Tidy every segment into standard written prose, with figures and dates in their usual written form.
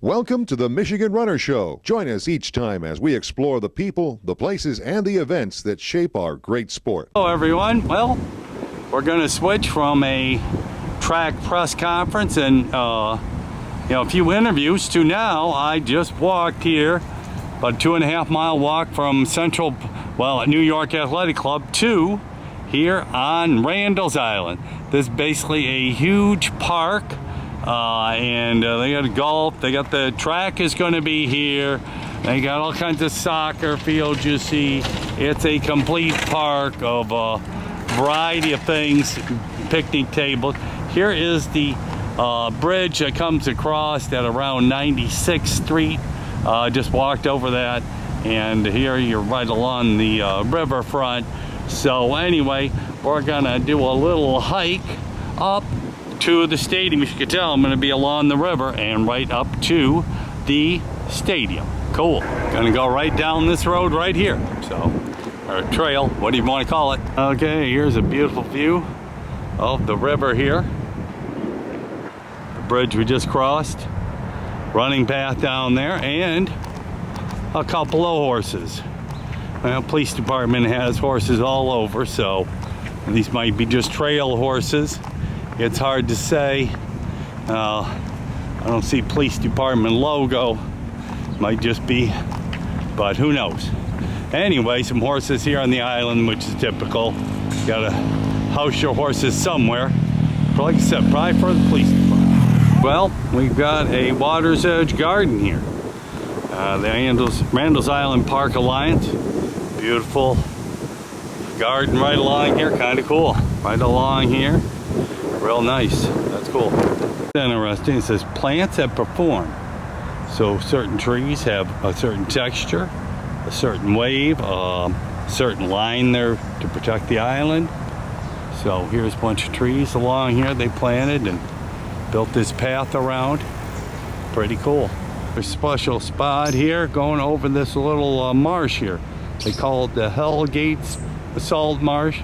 Welcome to the Michigan Runner Show. Join us each time as we explore the people, the places, and the events that shape our great sport. Hello everyone. Well, we're going to switch from a track press conference and a few interviews to now I just walked here about a 2.5 mile walk from New York Athletic Club to here on Randall's Island. This is basically a huge park. And they got golf, they got the track is going to be here, they got all kinds of soccer fields you see. It's a complete park of a variety of things, picnic tables. Here is the bridge that comes across at around 96th Street. Just walked over that, and here you're right along the riverfront. So anyway, we're gonna do a little hike up to the stadium. As you can tell, I'm going to be along the river and right up to the stadium. Cool. Gonna go right down this road right here. So, or trail, what do you want to call it? Okay, here's a beautiful view of the river here. The bridge we just crossed. Running path down there and a couple of horses. Well, police department has horses all over, so these might be just trail horses. It's hard to say. I don't see police department logo. Might just be, but who knows. Anyway, some horses here on the island, which is typical. Gotta house your horses somewhere. But like I said, probably for the police department. Well, we've got a Water's Edge garden here. The Randall's Island Park Alliance. Beautiful garden right along here, kind of cool. Right along here. Real nice. That's cool. Interesting. It says plants that perform. So certain trees have a certain texture, a certain wave, a certain line there to protect the island. So here's a bunch of trees along here they planted and built this path around. Pretty cool. There's a special spot here going over this little marsh here. They call it the Hell Gates Salt Marsh.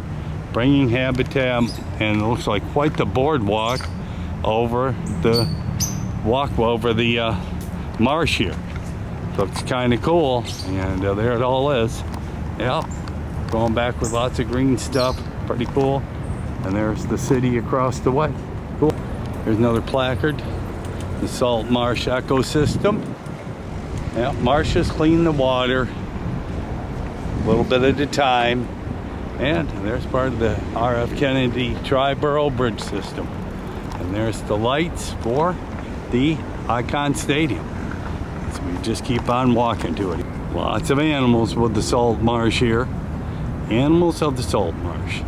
Bringing habitat, and it looks like quite the boardwalk over the marsh here. Looks kind of cool, and there it all is. Yep, going back with lots of green stuff, pretty cool. And there's the city across the way. Cool. There's another placard, the Salt Marsh Ecosystem. Yep, marshes clean the water a little bit at a time. And there's part of the R.F. Kennedy Tri-Borough Bridge System. And there's the lights for the Icon Stadium. So we just keep on walking to it. Lots of animals with the salt marsh here. Animals of the salt marsh.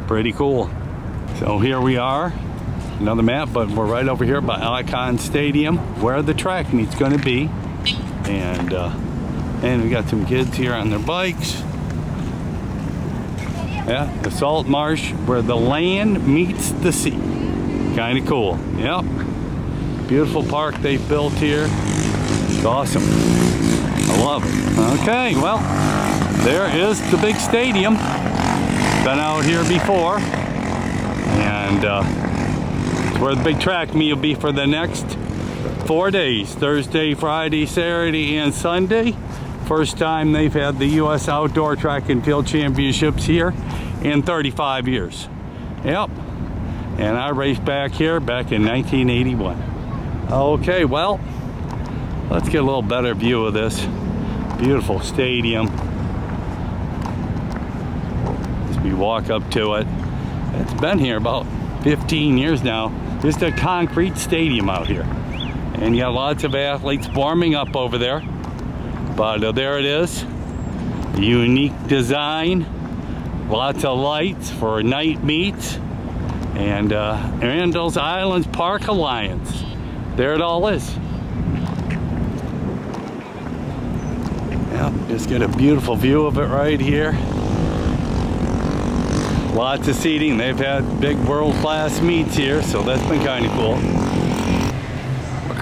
Pretty cool. So here we are. Another map, but we're right over here by Icon Stadium, where the track meet's going to be. And we got some kids here on their bikes. Yeah, the salt marsh where the land meets the sea. Kind of cool. Yep. Beautiful park they've built here. It's awesome. I love it. Okay, well, there is the big stadium. Been out here before. And it's where the big track meet will be for the next 4 days. Thursday, Friday, Saturday, and Sunday. First time they've had the U.S. Outdoor Track and Field Championships here in 35 years. Yep. And I raced back here back in 1981. Okay, well, let's get a little better view of this beautiful stadium as we walk up to it. It's been here about 15 years now. Just a concrete stadium out here. And you got lots of athletes warming up over there. But there it is, unique design, lots of lights for night meets, and Randall's Island Park Alliance. There it all is. Yeah, just get a beautiful view of it right here. Lots of seating. They've had big world-class meets here, so that's been kind of cool.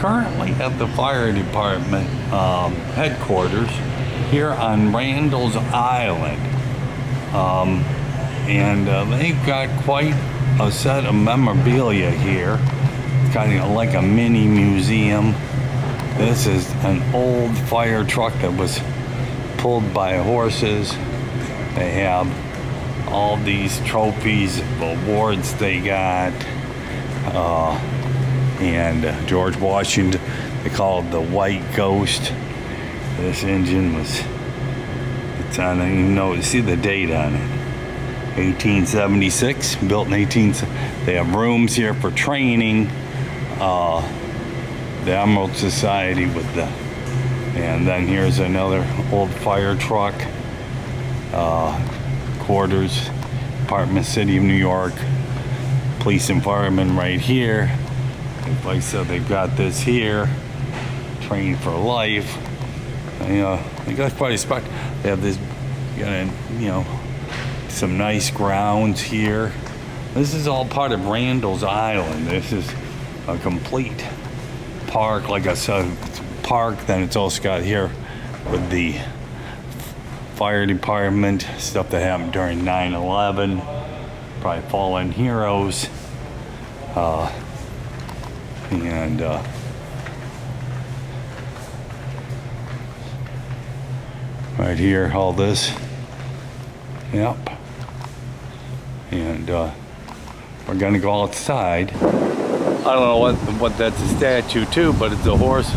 Currently at the fire department headquarters here on Randall's Island, and they've got quite a set of memorabilia here. It's kind of like a mini museum This is an old fire truck that was pulled by horses. They have all these trophies, awards they got, and George Washington, they call it the White Ghost. This engine was, it's on, I don't even know, see the date on it. 1876, built in 18. They have rooms here for training. The Emerald Society with the, and then here's another old fire truck. Quarters, Department, City of New York, police and firemen right here. Like I said, they've got this here, trained for life. They got quite a spot. They have this, some nice grounds here. This is all part of Randall's Island. This is a complete park, like I said, park. Then it's also got here with the fire department, stuff that happened during 9/11, probably fallen heroes, and right here, all this, yep, and we're gonna go outside. I don't know what that's a statue to, but it's a horse,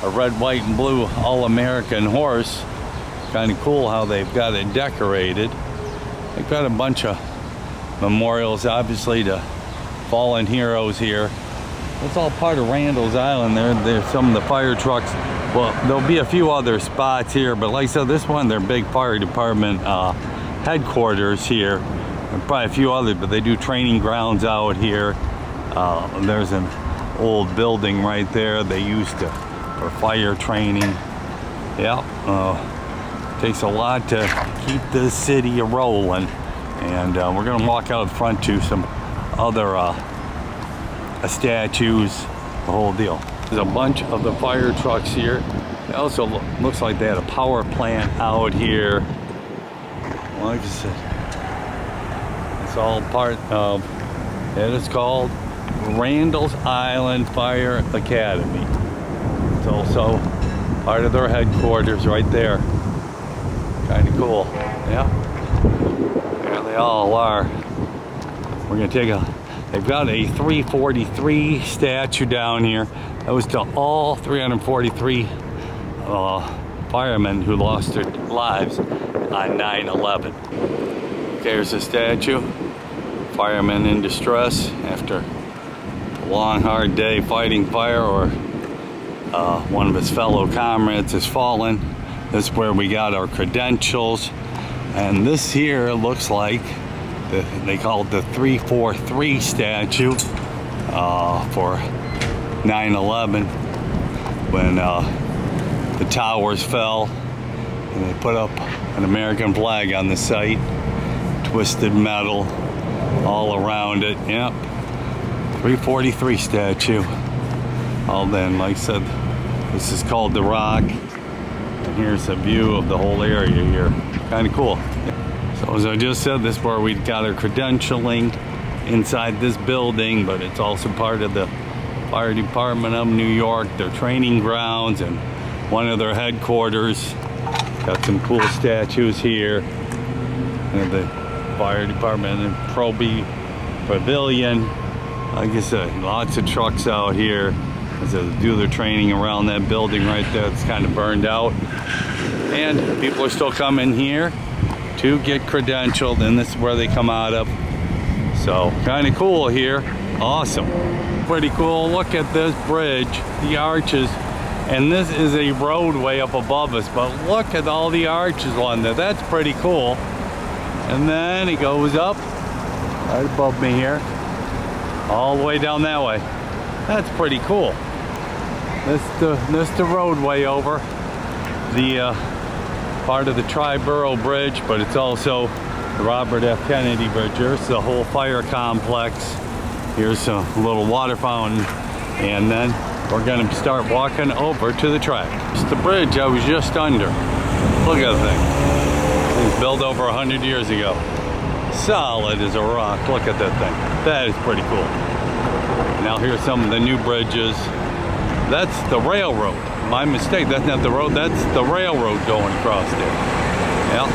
a red, white, and blue all-American horse. Kind of cool how they've got it decorated. They've got a bunch of memorials, obviously, to fallen heroes here. It's all part of Randall's Island. There's some of the fire trucks. Well, there'll be a few other spots here, but like I said, this one, their big fire department headquarters here. And probably a few others, but they do training grounds out here. There's an old building right there they used to for fire training. Yeah, takes a lot to keep this city a-rolling. And we're gonna walk out front to some other statues, the whole deal. There's a bunch of the fire trucks here. It also looks like they had a power plant out here. Like I said, it's all part of, and it's called Randall's Island Fire Academy. It's also part of their headquarters right there. Kind of cool, yeah. There they all are. We're gonna take a, they've got a 343 statue down here. That was to all 343 firemen who lost their lives on 9/11. Okay, here's a statue. Firemen in distress after a long, hard day fighting fire, or one of his fellow comrades has fallen. This is where we got our credentials. And this here looks like, they call it the 343 statue for 9/11, when the towers fell and they put up an American flag on the site, twisted metal all around it. Yep, 343 statue. All then, like I said, this is called the Rock. And here's a view of the whole area here. Kind of cool. So as I just said, this is where we got our credentialing inside this building, but it's also part of the Fire Department of New York, their training grounds, and one of their headquarters. Got some cool statues here. And the Fire Department and Proby Pavilion. Like I said, lots of trucks out here as they do their training around that building right there. It's kind of burned out. And people are still coming here to get credentialed, and this is where they come out of. So kind of cool here. Awesome. Pretty cool. Look at this bridge, the arches. And this is a roadway up above us, but look at all the arches on there. That's pretty cool. And then it goes up right above me here, all the way down that way. That's pretty cool. This the roadway over the part of the Triborough Bridge, but it's also the Robert F. Kennedy Bridge. Here's the whole fire complex. Here's a little water fountain, and then we're gonna start walking over to the track. It's the bridge I was just under. Look at the thing. It was built over 100 years ago. Solid as a rock. Look at that thing. That is pretty cool. Now here's some of the new bridges. That's the railroad. my mistake. That's not the road. That's the railroad going across there. Yeah.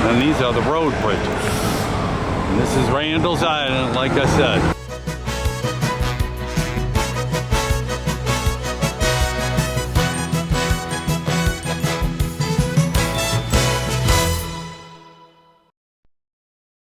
And these are the road bridges. And this is Randall's Island, like I said.